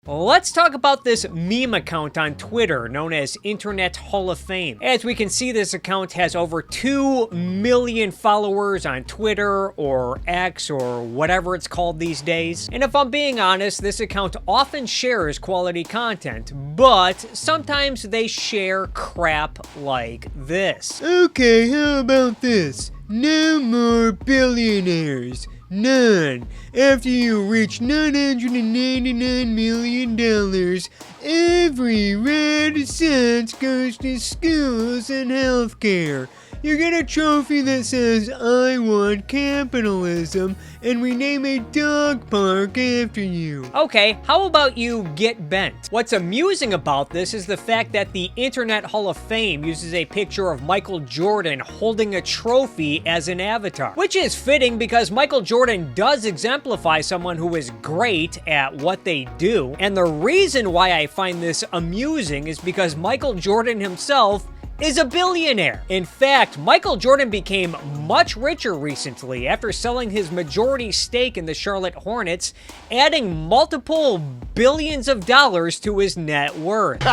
Let's talk about this meme account on Twitter known as Internet Hall of Fame. As we can see, this account has over 2 million followers on Twitter or X or whatever it's called these days. And if I'm being honest, this account often shares quality content, but sometimes they share crap like this. Okay, how about this? No more billionaires. None. After you reach $999 million, every red cent goes to schools and healthcare. You get a trophy that says, "I want capitalism," and we name a dog park after you. Okay, how about you get bent? What's amusing about this is the fact that the Internet Hall of Fame uses a picture of Michael Jordan holding a trophy as an avatar, which is fitting because Michael Jordan does exemplify someone who is great at what they do. And the reason why I find this amusing is because Michael Jordan himself is a billionaire. In fact, Michael Jordan became much richer recently after selling his majority stake in the Charlotte Hornets, adding multiple billions of dollars to his net worth.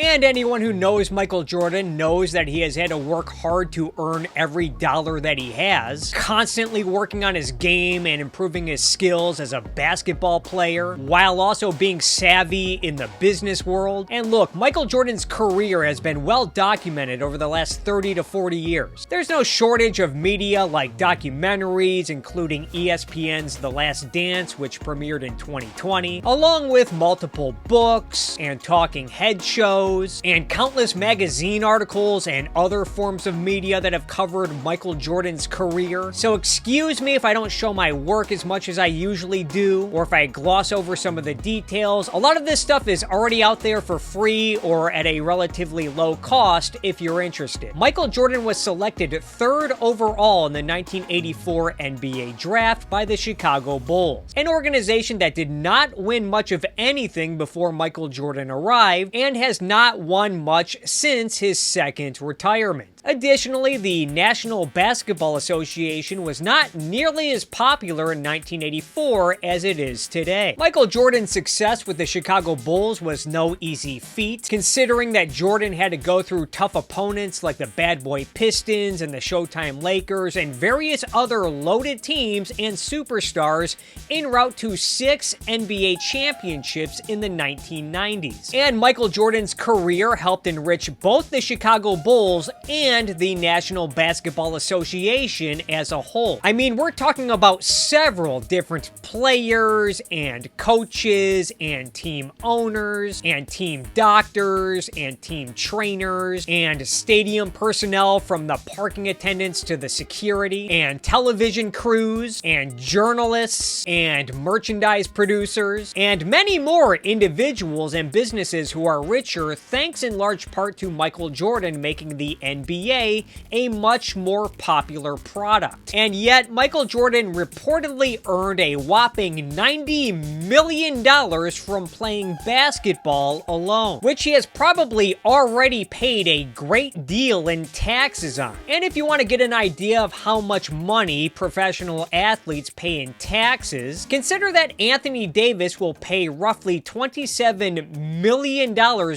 And anyone who knows Michael Jordan knows that he has had to work hard to earn every dollar that he has, constantly working on his game and improving his skills as a basketball player, while also being savvy in the business world. And look, Michael Jordan's career has been well documented over the last 30 to 40 years. There's no shortage of media like documentaries, including ESPN's The Last Dance, which premiered in 2020, along with multiple books and talking head shows, and countless magazine articles and other forms of media that have covered Michael Jordan's career. So excuse me if I don't show my work as much as I usually do, or if I gloss over some of the details. A lot of this stuff is already out there for free or at a relatively low cost if you're interested. Michael Jordan was selected 3rd overall in the 1984 NBA draft by the Chicago Bulls, an organization that did not win much of anything before Michael Jordan arrived and has not won much since his second retirement. Additionally, the National Basketball Association was not nearly as popular in 1984 as it is today. Michael Jordan's success with the Chicago Bulls was no easy feat, considering that Jordan had to go through tough opponents like the Bad Boy Pistons and the Showtime Lakers and various other loaded teams and superstars en route to 6 NBA championships in the 1990s. And Michael Jordan's career helped enrich both the Chicago Bulls and the National Basketball Association as a whole. I mean, we're talking about several different players and coaches and team owners and team doctors and team trainers and stadium personnel, from the parking attendants to the security, and television crews and journalists and merchandise producers, and many more individuals and businesses who are richer thanks in large part to Michael Jordan making the NBA a much more popular product. And yet, Michael Jordan reportedly earned a whopping $90 million from playing basketball alone, which he has probably already paid a great deal in taxes on. And if you want to get an idea of how much money professional athletes pay in taxes, consider that Anthony Davis will pay roughly $27 million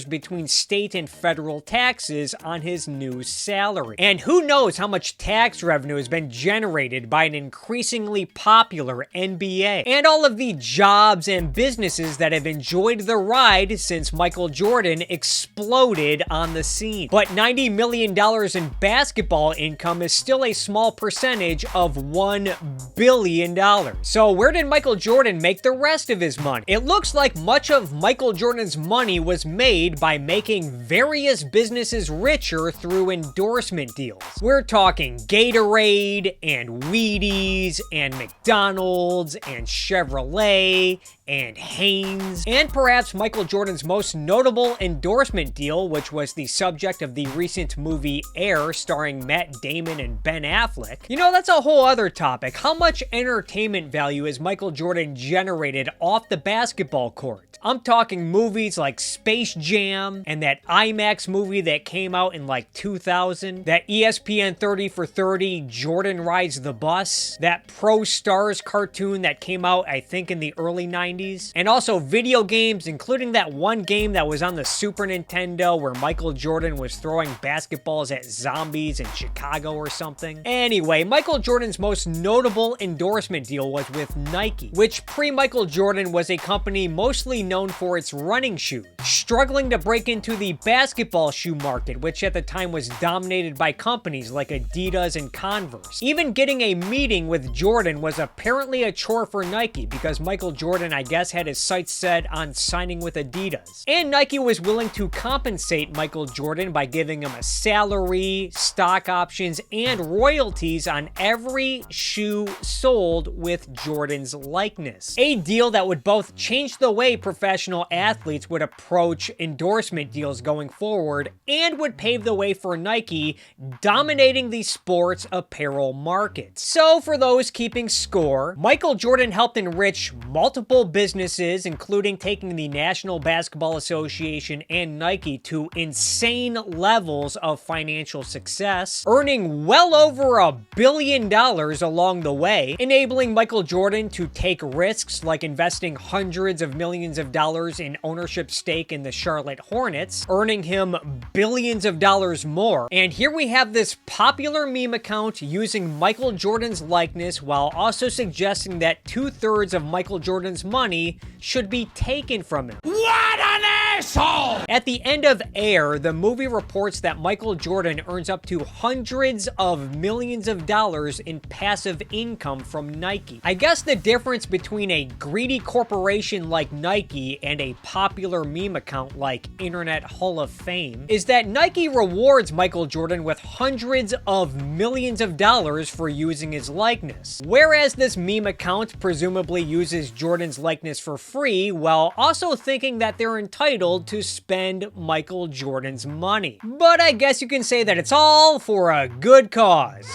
between state and federal taxes on his new salary. And who knows how much tax revenue has been generated by an increasingly popular NBA, and all of the jobs and businesses that have enjoyed the ride since Michael Jordan exploded on the scene. But $90 million in basketball income is still a small percentage of $1 billion. So where did Michael Jordan make the rest of his money? It looks like much of Michael Jordan's money was made by making various businesses richer through endorsement deals. We're talking Gatorade and Wheaties and McDonald's and Chevrolet and Hanes, and perhaps Michael Jordan's most notable endorsement deal, which was the subject of the recent movie Air starring Matt Damon and Ben Affleck. You know, that's a whole other topic. How much entertainment value has Michael Jordan generated off the basketball court? I'm talking movies like Space Jam and that IMAX movie that came out in like 2000, that ESPN 30 for 30 Jordan Rides the Bus, that Pro Stars cartoon that came out I think in the early 90s, and also video games, including that one game that was on the Super Nintendo where Michael Jordan was throwing basketballs at zombies in Chicago or something. Anyway, Michael Jordan's most notable endorsement deal was with Nike, which pre-Michael Jordan was a company mostly known for its running shoes, struggling to break into the basketball shoe market, which at the time was dominated by companies like Adidas and Converse. Even getting a meeting with Jordan was apparently a chore for Nike because Michael Jordan, I guess, had his sights set on signing with Adidas. And Nike was willing to compensate Michael Jordan by giving him a salary, stock options, and royalties on every shoe sold with Jordan's likeness. A deal that would both change the way professional athletes would approach endorsement deals going forward and would pave the way for Nike dominating the sports apparel market. So for those keeping score, Michael Jordan helped enrich multiple businesses, including taking the National Basketball Association and Nike to insane levels of financial success, earning well over $1 billion along the way, enabling Michael Jordan to take risks like investing hundreds of millions of dollars in ownership stake in the Charlotte Hornets, earning him billions of dollars more. And here we have this popular meme account using Michael Jordan's likeness while also suggesting that 2/3 of Michael Jordan's money should be taken from him. What an asshole! At the end of Air, the movie reports that Michael Jordan earns up to hundreds of millions of dollars in passive income from Nike. I guess the difference between a greedy corporation like Nike and a popular meme account like Internet Hall of Fame is that Nike rewards Michael Jordan with hundreds of millions of dollars for using his likeness, whereas this meme account presumably uses Jordan's likeness for free while also thinking that they're entitled to spend Michael Jordan's money. But I guess you can say that it's all for a good cause.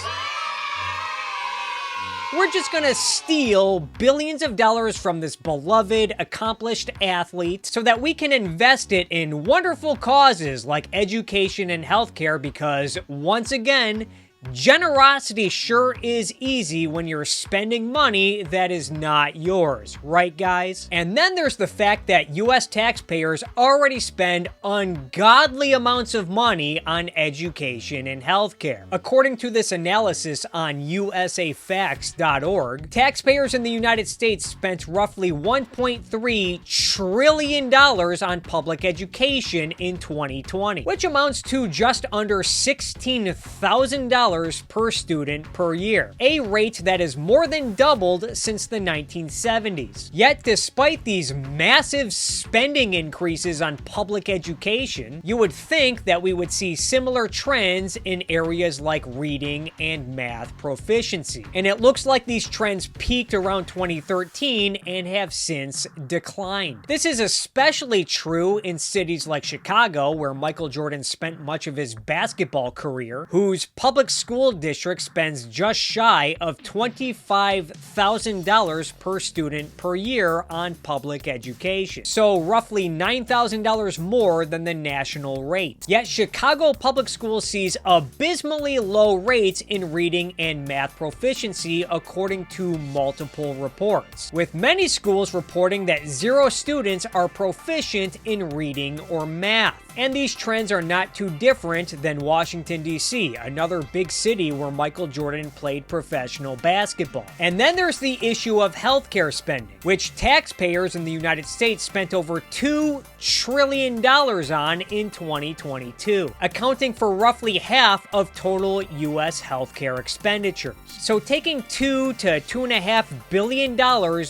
We're just gonna steal billions of dollars from this beloved, accomplished athlete so that we can invest it in wonderful causes like education and healthcare because, once again, generosity sure is easy when you're spending money that is not yours, right guys? And then there's the fact that US taxpayers already spend ungodly amounts of money on education and healthcare. According to this analysis on usafacts.org, taxpayers in the United States spent roughly $1.3 trillion on public education in 2020, which amounts to just under $16,000 per student per year, a rate that has more than doubled since the 1970s. Yet, despite these massive spending increases on public education, you would think that we would see similar trends in areas like reading and math proficiency. And it looks like these trends peaked around 2013 and have since declined. This is especially true in cities like Chicago, where Michael Jordan spent much of his basketball career, whose public school district spends just shy of $25,000 per student per year on public education. So roughly $9,000 more than the national rate. Yet Chicago public schools sees abysmally low rates in reading and math proficiency according to multiple reports, with many schools reporting that 0 students are proficient in reading or math. And these trends are not too different than Washington, D.C., another big city where Michael Jordan played professional basketball. And then there's the issue of healthcare spending, which taxpayers in the United States spent over $2 trillion on in 2022, accounting for roughly half of total U.S. healthcare expenditures. So taking $2 to $2.5 billion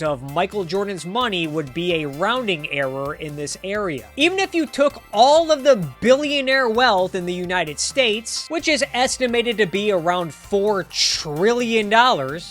of Michael Jordan's money would be a rounding error in this area. Even if you took all of the billionaire wealth in the United States, which is estimated to be around $4 trillion,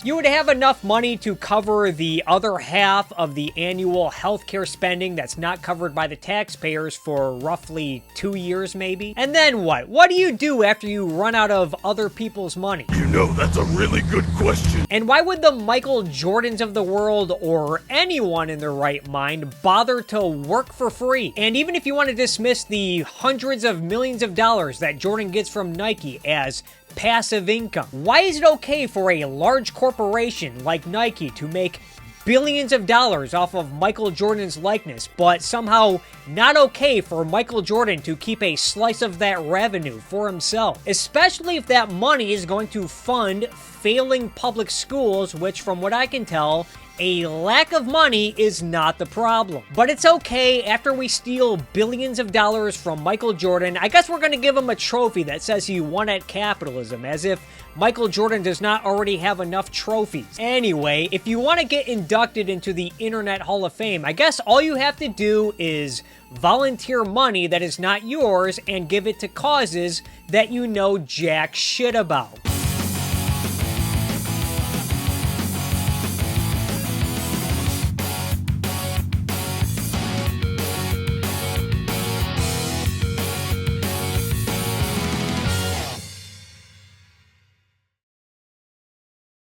you would have enough money to cover the other half of the annual healthcare spending that's not covered by the taxpayers for roughly 2 years maybe. And then what? What do you do after you run out of other people's money? You know, that's a really good question. And why would the Michael Jordans of the world, or anyone in their right mind, bother to work for free? And even if you want to dismiss the hundreds of millions of dollars that Jordan gets from Nike as passive income, why is it okay for a large corporation like Nike to make billions of dollars off of Michael Jordan's likeness, but somehow not okay for Michael Jordan to keep a slice of that revenue for himself? Especially if that money is going to fund failing public schools, which from what I can tell, a lack of money is not the problem. But it's okay, after we steal billions of dollars from Michael Jordan, I guess we're gonna give him a trophy that says he won at capitalism, as if Michael Jordan does not already have enough trophies. Anyway, if you want to get inducted into the Internet Hall of Fame, I guess all you have to do is volunteer money that is not yours and give it to causes that you know jack shit about.